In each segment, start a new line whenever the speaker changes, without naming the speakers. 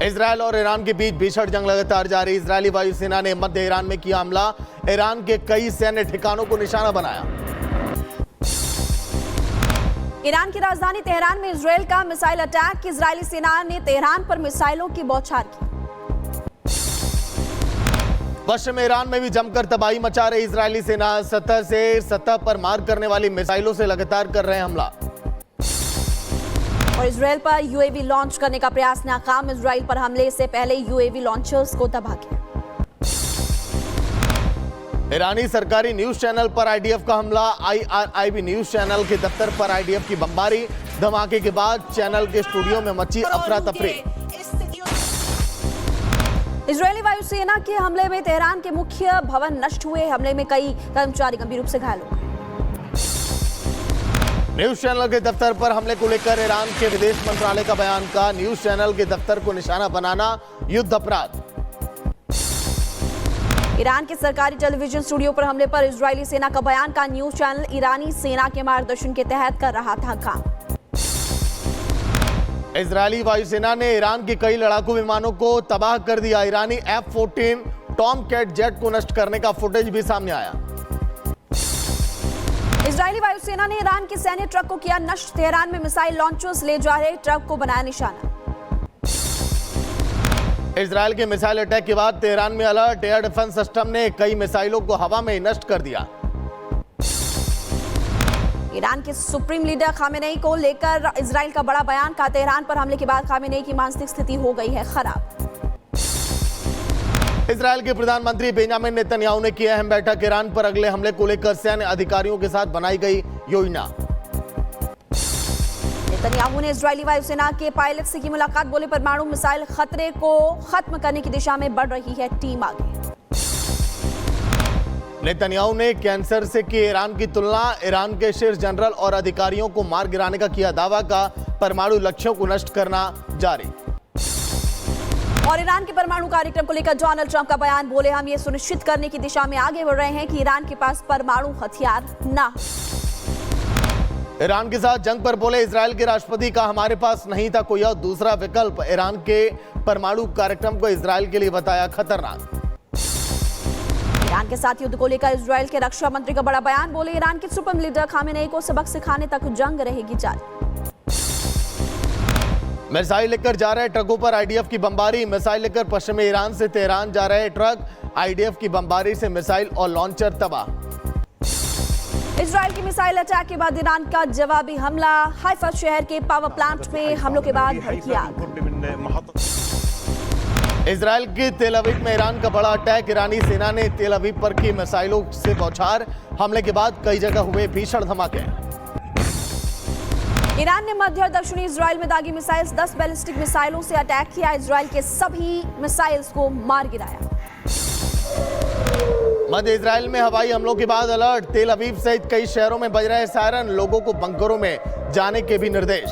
Israel और Iran के बीच भीषण जंग लगातार जारी। इजरायली वायुसेना ने मध्य ईरान में किया हमला, ईरान के कई सैन्य ठिकानों को निशाना बनाया।
ईरान की राजधानी तेहरान में इजरायल का मिसाइल अटैक, इजरायली सेना ने तेहरान पर मिसाइलों की बौछार की।
पश्चिम ईरान में भी जमकर तबाही मचा रही इजरायली सेना, सतह से सतह पर मार करने वाली मिसाइलों से लगातार कर रहे हैं हमला।
और इजरायल पर यूएवी लॉन्च करने का प्रयास नाकाम, इजरायल पर हमले से पहले यूएवी लॉन्चर्स को तबाह किया।
ईरानी सरकारी न्यूज चैनल पर आईडीएफ का हमला, IRIB न्यूज चैनल के दफ्तर पर आईडीएफ की बमबारी, धमाके के बाद चैनल के स्टूडियो में मची अफरा तफरी।
इजरायली वायुसेना के हमले में तेहरान के मुख्य भवन नष्ट हुए, हमले में कई कर्मचारी गंभीर रूप से घायल हुए।
न्यूज चैनल के दफ्तर पर हमले को लेकर ईरान के विदेश मंत्रालय का बयान का, न्यूज चैनल के दफ्तर को निशाना बनाना युद्ध अपराध।
ईरान के सरकारी टेलीविजन स्टूडियो पर हमले पर इजरायली सेना का बयान का, न्यूज चैनल ईरानी सेना के मार्गदर्शन के तहत कर रहा था काम।
इजरायली वायुसेना ने ईरान के कई लड़ाकू विमानों को तबाह कर दिया, ईरानी F-14 टॉमकैट जेट को नष्ट करने का फुटेज भी सामने आया।
इजरायली वायुसेना ने ईरान के सैन्य ट्रक को किया नष्ट, तेहरान में मिसाइल लॉन्चर्स ले जा रहे ट्रक को बनाया निशाना।
इजरायल के मिसाइल अटैक के बाद तेहरान में अलर्ट, एयर डिफेंस सिस्टम ने कई मिसाइलों को हवा में नष्ट कर दिया।
ईरान के सुप्रीम लीडर खामेनेई को लेकर इजरायल का बड़ा बयान का, तेहरान पर हमले के बाद खामेनेई की मानसिक स्थिति हो गई है खराब।
इजरायल के प्रधानमंत्री बेंजामिन नेतन्याहू ने की अहम बैठक, ईरान पर अगले हमले को लेकर सैन्य अधिकारियों के साथ बनाई गई योजना।
नेतन्याहू ने इजरायली वायुसेना के पायलट से की मुलाकात, बोले परमाणु मिसाइल खतरे को खत्म करने की दिशा में बढ़ रही है टीम आगे।
नेतन्याहू ने कैंसर से की ईरान की तुलना, ईरान के शीर्ष जनरल और अधिकारियों को मार गिराने का किया दावा का, परमाणु लक्ष्यों को नष्ट करना जारी।
और ईरान के परमाणु कार्यक्रम को लेकर डोनाल्ड ट्रंप का बयान, बोले हम ये सुनिश्चित करने की दिशा में आगे बढ़ रहे हैं कि ईरान के पास परमाणु हथियार ना।
ईरान के साथ जंग पर बोले इजरायल के राष्ट्रपति का, हमारे पास नहीं था कोई और दूसरा विकल्प, ईरान के परमाणु कार्यक्रम को इजरायल के लिए बताया खतरनाक।
ईरान के साथ युद्ध को लेकर इजरायल के रक्षा मंत्री का बड़ा बयान, बोले ईरान के सुप्रीम लीडर खामेनेई को सबक सिखाने तक जंग रहेगी जारी।
मिसाइल लेकर जा रहे ट्रकों पर आईडीएफ की बमबारी, मिसाइल लेकर पश्चिमी ईरान से तेहरान जा रहे ट्रक, आईडीएफ की बमबारी से मिसाइल और लॉन्चर तबाह।
इजरायल की मिसाइल अटैक के बाद ईरान का जवाबी हमला, हाइफा शहर के पावर प्लांट में हमलों के बाद भड़की आग।
इजरायल के तेल अवीव में ईरान का बड़ा अटैक, ईरानी सेना ने तेल अवीव पर की मिसाइलों से बौछार, हमले के बाद कई जगह हुए भीषण धमाके।
ईरान ने मध्य और दक्षिणी इजरायल में दागी मिसाइल्स, 10 बैलिस्टिक मिसाइलों से अटैक किया, इजरायल के सभी मिसाइल्स को मार गिराया।
मध्य इजरायल में हवाई हमलों के बाद अलर्ट, तेल अवीव सहित कई शहरों में बज रहे सायरन, लोगों को बंकरों में जाने के भी निर्देश।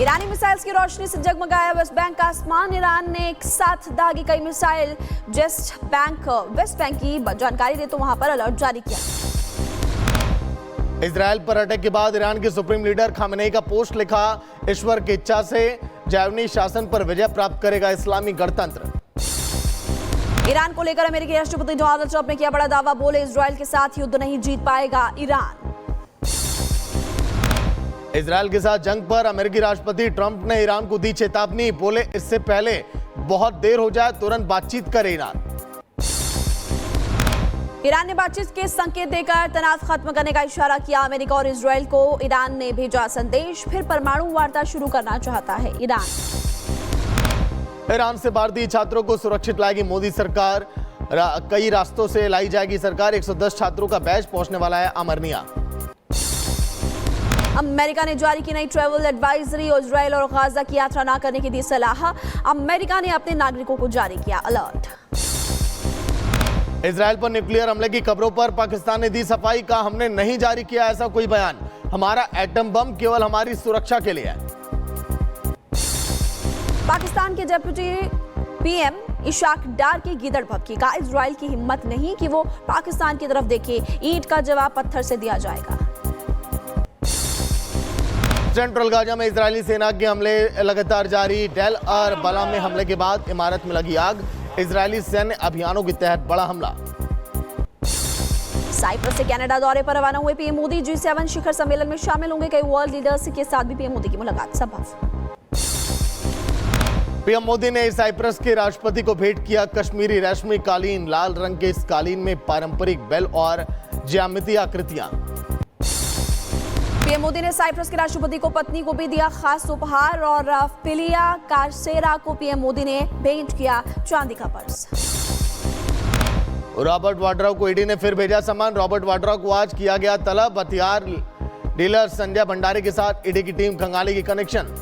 ईरानी मिसाइल्स की रोशनी से जगमगाया वेस्ट बैंक का आसमान, ईरान ने एक साथ दागी कई मिसाइल वेस्ट बैंक की जानकारी दे तो वहां पर अलर्ट जारी किया।
इजरायल पर अटैक के बाद ईरान के सुप्रीम लीडर खामेनेई का पोस्ट लिखा, ईश्वर की इच्छा से ज़ायोनी शासन पर विजय प्राप्त करेगा इस्लामी गणतंत्र।
ईरान को लेकर अमेरिकी राष्ट्रपति डोनाल्ड ट्रंप ने किया बड़ा दावा, बोले इजरायल के साथ युद्ध नहीं जीत पाएगा ईरान।
इजरायल के साथ जंग पर अमेरिकी राष्ट्रपति ट्रंप ने ईरान को दी चेतावनी, बोले इससे पहले बहुत देर हो जाए तुरंत बातचीत करे ईरान।
ईरान ने बातचीत के संकेत देकर तनाव खत्म करने का इशारा किया, अमेरिका और इजरायल को ईरान ने भेजा संदेश, फिर परमाणु वार्ता शुरू करना चाहता है ईरान।
ईरान से भारतीय छात्रों को सुरक्षित लाएगी मोदी सरकार, कई रास्तों से लाई जाएगी सरकार, 110 छात्रों का बैच पहुंचने वाला है अमरनिया।
अमेरिका ने जारी की नई ट्रैवल एडवाइजरी, इजरायल और गाजा की यात्रा न करने की दी सलाह, अमेरिका ने अपने नागरिकों को जारी किया अलर्ट।
इजरायल पर न्यूक्लियर हमले की खबरों पर पाकिस्तान ने दी सफाई, का हमने नहीं जारी किया ऐसा कोई बयान, हमारा एटम बम केवल हमारी सुरक्षा के लिए है।
पाकिस्तान के डिप्टी पीएम इशाक डार की गिदड़ भभकी, कहा इजरायल की हिम्मत नहीं कि वो पाकिस्तान की तरफ देखे, ईंट का जवाब पत्थर से दिया जाएगा।
सेंट्रल गाजा में इजरायली सेना के हमले लगातार जारी। डेल और बला में हमले के बाद इमारत में लगी आग। इजरायली सैन्य अभियानों के तहत बड़ा हमला।
साइप्रस से कनाडा दौरे पर रवाना हुए पीएम मोदी G7 शिखर सम्मेलन में शामिल होंगे। कई वर्ल्ड लीडर्स के साथ भी पीएम मोदी की मुलाकात संभव।
पीएम मोदी ने साइप्रस के राष्ट्रपति को भेंट किया कश्मीरी रेशमी कालीन। लाल रंग के इस कालीन में पारंपरिक बेल और ज्यामितीय आकृतियां।
पीएम मोदी ने साइप्रस के राष्ट्रपति को पत्नी को भी दिया खास उपहार और फिलिया कार्सेरा को पीएम मोदी ने भेंट किया चांदी का पर्स।
रॉबर्ट वाड्रा को ईडी ने फिर भेजा सामान। रॉबर्ट वाड्रा को आज किया गया तलब। हथियार डीलर संजय भंडारी के साथ ईडी की टीम खंगाली की कनेक्शन।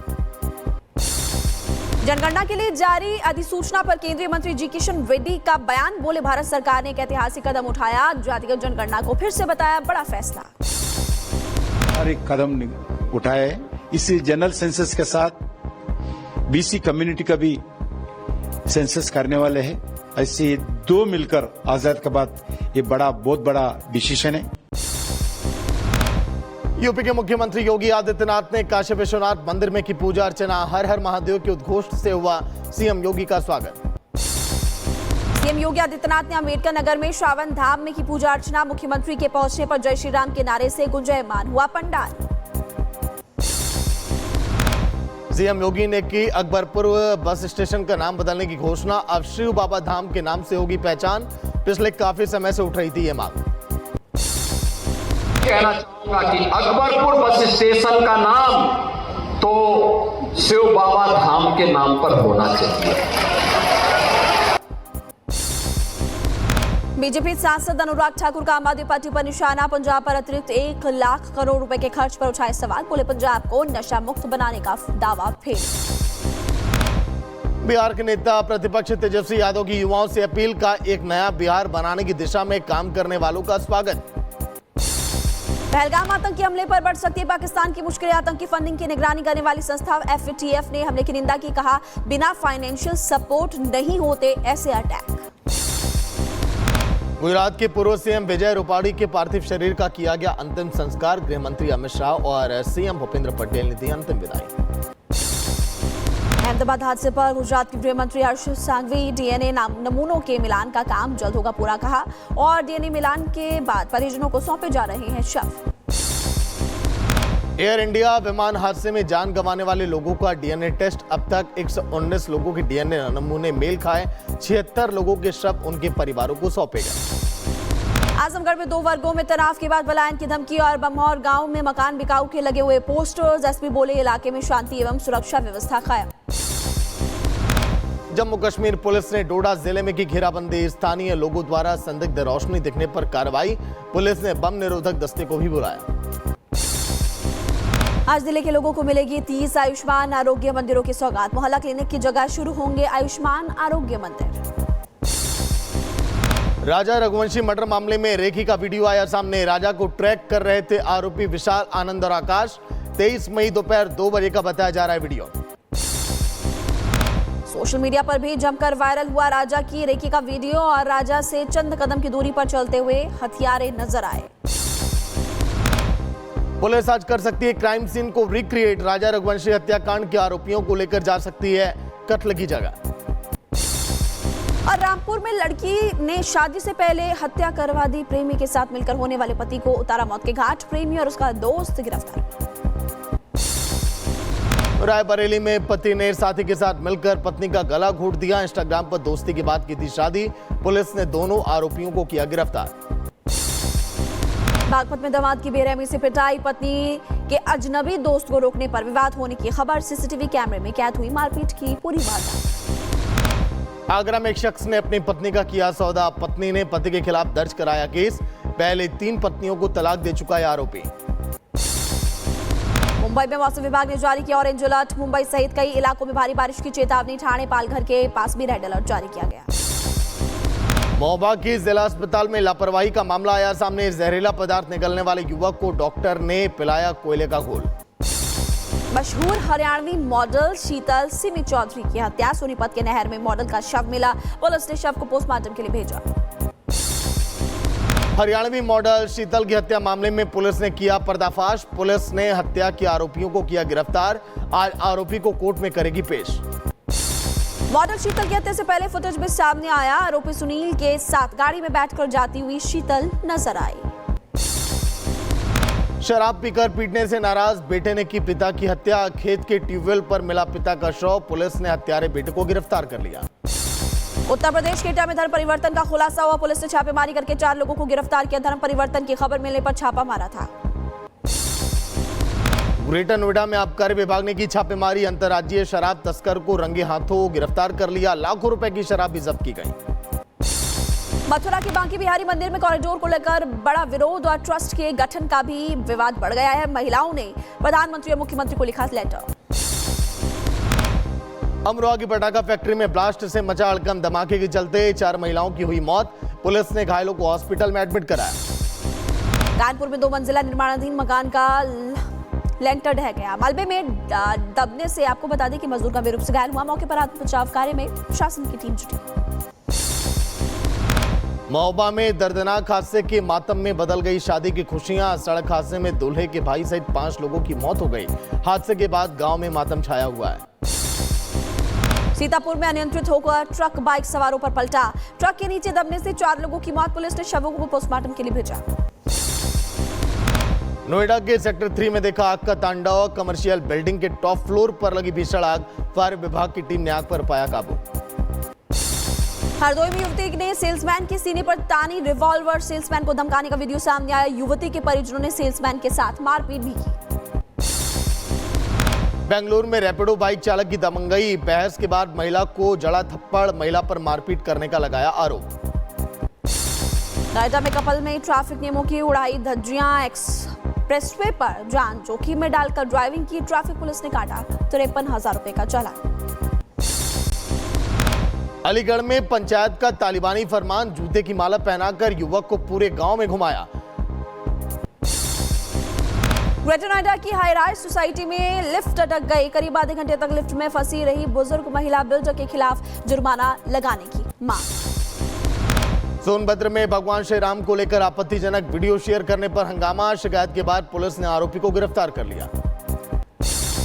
जनगणना के लिए जारी अधिसूचना पर केंद्रीय मंत्री जी किशन रेड्डी का बयान। बोले भारत सरकार ने एक ऐतिहासिक कदम उठाया। जातिगत जनगणना को फिर से बताया बड़ा फैसला।
हर एक कदम उठाए। इसी जनरल सेंसस के साथ बीसी कम्युनिटी का भी सेंसस करने वाले हैं। ऐसे दो मिलकर आजाद के बाद ये बहुत बड़ा डिसीजन है।
यूपी के मुख्यमंत्री योगी आदित्यनाथ ने काशी विश्वनाथ मंदिर में की पूजा अर्चना। हर हर महादेव के उद्घोष से हुआ सीएम योगी का स्वागत।
सीएम योगी आदित्यनाथ ने अम्बेडकर नगर में श्रावण धाम में की पूजा अर्चना। मुख्यमंत्री के पहुंचने पर जय श्री राम के नारे से गुंजायमान हुआ पंडाल।
सीएम योगी ने की अकबरपुर बस स्टेशन का नाम बदलने की घोषणा। अब शिव बाबा धाम के नाम से होगी पहचान। पिछले काफी समय से उठ रही थी ये मांग।
कहना चाहूंगा कि अकबरपुर बस स्टेशन का नाम तो शिव बाबा धाम के नाम पर होना चाहिए।
बीजेपी सांसद अनुराग ठाकुर का आम आदमी पार्टी पर निशाना। पंजाब पर अतिरिक्त 1 लाख करोड़ रुपए के खर्च पर उठाए सवाल। बोले पंजाब को नशा मुक्त बनाने का दावा फेल।
बिहार के नेता प्रतिपक्ष तेजस्वी यादव की युवाओं से अपील का एक नया बिहार बनाने की दिशा में काम करने वालों का स्वागत।
पहलगाम आतंकी हमले पर बढ़ सकती है पाकिस्तान की मुश्किलें। आतंकी फंडिंग की निगरानी करने वाली संस्था FATF ने हमले की निंदा की। कहा बिना फाइनेंशियल सपोर्ट नहीं होते ऐसे अटैक।
गुजरात के पूर्व सीएम विजय रूपाणी के पार्थिव शरीर का किया गया अंतिम संस्कार। गृह मंत्री अमित शाह और सीएम भूपेंद्र पटेल ने दी अंतिम विदाई।
अहमदाबाद हादसे पर गुजरात के गृह मंत्री हर्ष सांघवी डीएनए नमूनों के मिलान का काम जल्द होगा पूरा कहा। और डीएनए मिलान के बाद परिजनों को सौंपे जा रहे हैं शव।
एयर इंडिया विमान हादसे में जान गंवाने वाले लोगों का डीएनए टेस्ट। अब तक 119 लोगों के डीएनए नमूने मेल खाए। 76 लोगों के शव उनके परिवारों को सौंपे गए।
आजमगढ़ में 2 वर्गों में तनाव के बाद पलायन की धमकी। और बमौर गांव में मकान बिकाऊ के लगे हुए पोस्टर्स। एसपी बोले इलाके में शांति एवं सुरक्षा व्यवस्था कायम।
जम्मू कश्मीर पुलिस ने डोडा जिले में की घेराबंदी। स्थानीय लोगों द्वारा संदिग्ध रोशनी दिखने पर कार्रवाई। पुलिस ने बम निरोधक दस्ते को भी बुलाया।
आज जिले के लोगों को मिलेगी 30 आयुष्मान आरोग्य मंदिरों की सौगात। मोहल्ला क्लिनिक की जगह शुरू होंगे आयुष्मान आरोग्य मंदिर।
राजा रघुवंशी मर्डर मामले में रेखी का वीडियो आया सामने। राजा को ट्रैक कर रहे थे आरोपी विशाल, आनंद और आकाश। 23 मई दोपहर 2 बजे का बताया जा रहा है वीडियो।
सोशल मीडिया पर भी जमकर वायरल हुआ राजा की रेखी का वीडियो। और राजा से चंद कदम की दूरी पर चलते हुए हथियारे नजर आए।
पुलिस आज कर सकती है क्राइम सीन को रिक्रिएट। राजा रघुवंशी हत्याकांड के आरोपियों को लेकर जा सकती है कत्ल की जगह।
और रामपुर में लड़की ने शादी से पहले हत्या करवा दी। प्रेमी के साथ मिलकर होने वाले पति को उतारा मौत के घाट। प्रेमी और उसका दोस्त गिरफ्तार।
रायबरेली में पति ने साथी के साथ मिलकर पत्नी का गला घोट दिया। इंस्टाग्राम पर दोस्ती के बाद की थी शादी। पुलिस ने दोनों आरोपियों को किया गिरफ्तार।
बागपत में दामाद की बेरहमी से पिटाई। पत्नी के अजनबी दोस्त को रोकने पर विवाद होने की खबर। सीसीटीवी कैमरे में कैद हुई मारपीट की पूरी वारदात।
आगरा में एक शख्स ने अपनी पत्नी का किया सौदा। पत्नी ने पति के खिलाफ दर्ज कराया केस। पहले 3 पत्नियों को तलाक दे चुका है आरोपी।
मुंबई में मौसम विभाग ने जारी किया ऑरेंज अलर्ट। मुंबई सहित कई इलाकों में भारी बारिश की चेतावनी। ठाणे पालघर के पास भी रेड अलर्ट जारी किया गया।
महोबा की जिला अस्पताल में लापरवाही का मामला आया सामने। जहरीला पदार्थ निकलने वाले युवक को डॉक्टर ने पिलाया कोयले का घोल।
मशहूर हरियाणवी मॉडल शीतल सिमी चौधरी की हत्या। सोनीपत के नहर में मॉडल का शव मिला। पुलिस ने शव को पोस्टमार्टम के लिए भेजा।
हरियाणवी मॉडल शीतल की हत्या मामले में पुलिस ने किया पर्दाफाश। पुलिस ने हत्या के आरोपियों को किया गिरफ्तार। आज आरोपी को कोर्ट में करेगी पेश।
मॉडल शीतल की हत्या से पहले फुटेज में सामने आया, आरोपी सुनील के साथ गाड़ी में बैठकर जाती हुई शीतल नजर आई।
शराब पीकर पीटने से नाराज बेटे ने की पिता की हत्या। खेत के ट्यूबवेल पर मिला पिता का शव। पुलिस ने हत्यारे बेटे को गिरफ्तार कर लिया।
उत्तर प्रदेश के एटा में धर्म परिवर्तन का खुलासा हुआ। पुलिस ने छापेमारी करके 4 लोगों को गिरफ्तार किया। धर्म परिवर्तन की खबर मिलने पर छापा मारा था।
ग्रेटर नोएडा में आबकारी विभाग ने की छापेमारी। अंतर्राज्यीय शराब तस्कर को रंगे हाथों गिरफ्तार कर लिया। लाखों रुपए की शराब भी जब्त की गई।
मथुरा के बांकी बिहारी मंदिर में कॉरिडोर को लेकर बड़ा विरोध और ट्रस्ट के गठन का भी विवाद बढ़ गया है। महिलाओं ने प्रधानमंत्री और मुख्यमंत्री को लिखा लेटर।
अमरोहा की पटाखा फैक्ट्री में ब्लास्ट से मचा हड़कंप। धमाके के चलते 4 महिलाओं की हुई मौत। पुलिस ने घायलों को हॉस्पिटल में एडमिट कराया।
कानपुर में 2 मंजिला निर्माणाधीन मकान का लेंटर ढह गया। मलबे में दबने से आपको बता दें कि मजदूर गंभीर रूप से घायल हुआ। मौके पर आत्म बचाव कार्य में प्रशासन की टीम जुटी।
महोबा में दर्दनाक हादसे के मातम में बदल गई शादी की खुशियां। सड़क हादसे में दूल्हे के भाई सहित 5 लोगों की मौत हो गई। हादसे के बाद गांव में मातम छाया हुआ है।
सीतापुर में अनियंत्रित होकर ट्रक बाइक सवारों पर पलटा। ट्रक के नीचे दबने से 4 लोगों की मौत। पुलिस ने शवों को पोस्टमार्टम के लिए भेजा।
नोएडा के सेक्टर 3 में देखा आग का तांडव। कमर्शियल बिल्डिंग के टॉप फ्लोर पर लगी भीषण आग। फायर विभाग की टीम ने आग पर पाया काबू।
हरदोई में युवती ने सेल्समैन के सीने पर तानी रिवॉल्वर। सेल्समैन को धमकाने का वीडियो सामने आया। युवती के परिजनों ने सेल्समैन के साथ मारपीट भी की।
बेंगलुरु में रैपिडो बाइक चालक की दबंगई। बहस के बाद महिला को जड़ा थप्पड़। महिला पर मारपीट करने का लगाया आरोप।
नोएडा में कपल में ट्रैफिक नियमों की उड़ाई धज्जियां। एक्सप्रेसवे पर जान जोखिम में डालकर ड्राइविंग की। ट्रैफिक पुलिस ने काटा 53,000 रुपए का चालान।
अलीगढ़ में पंचायत का तालिबानी फरमान। जूते की माला पहनाकर युवक को पूरे गांव में घुमाया।
ग्रेटर नोएडा की हाई राइज सोसाइटी में लिफ्ट अटक गई। करीब आधे घंटे तक लिफ्ट में फंसी रही बुजुर्ग महिला। बिल्डर के खिलाफ जुर्माना लगाने की मांग।
सोनभद्र में भगवान श्री राम को लेकर आपत्तिजनक वीडियो शेयर करने पर हंगामा। शिकायत के बाद पुलिस ने आरोपी को गिरफ्तार कर लिया।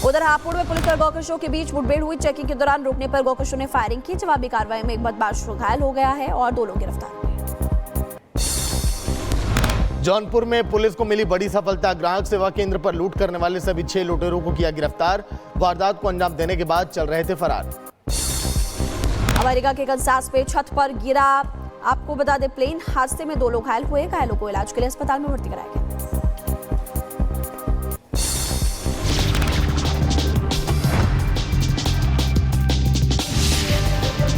उधर हापुड़ में पुलिस और गौकशों के बीच मुठभेड़ हुई। चेकिंग के दौरान रोकने पर गौकशों ने फायरिंग की। जवाबी कार्रवाई में एक बदमाश घायल हो गया है और 2 लोग गिरफ्तार।
जौनपुर में पुलिस को मिली बड़ी सफलता। ग्राहक सेवा केंद्र पर लूट करने वाले सभी 6 लुटेरों को किया गिरफ्तार। वारदात को अंजाम देने के बाद चल रहे थे फरार।
अमेरिका के कंसास पे छत पर गिरा आपको बता दें प्लेन। हादसे में 2 लोग घायल हुए। घायलों को इलाज के लिए अस्पताल में भर्ती कराया गया।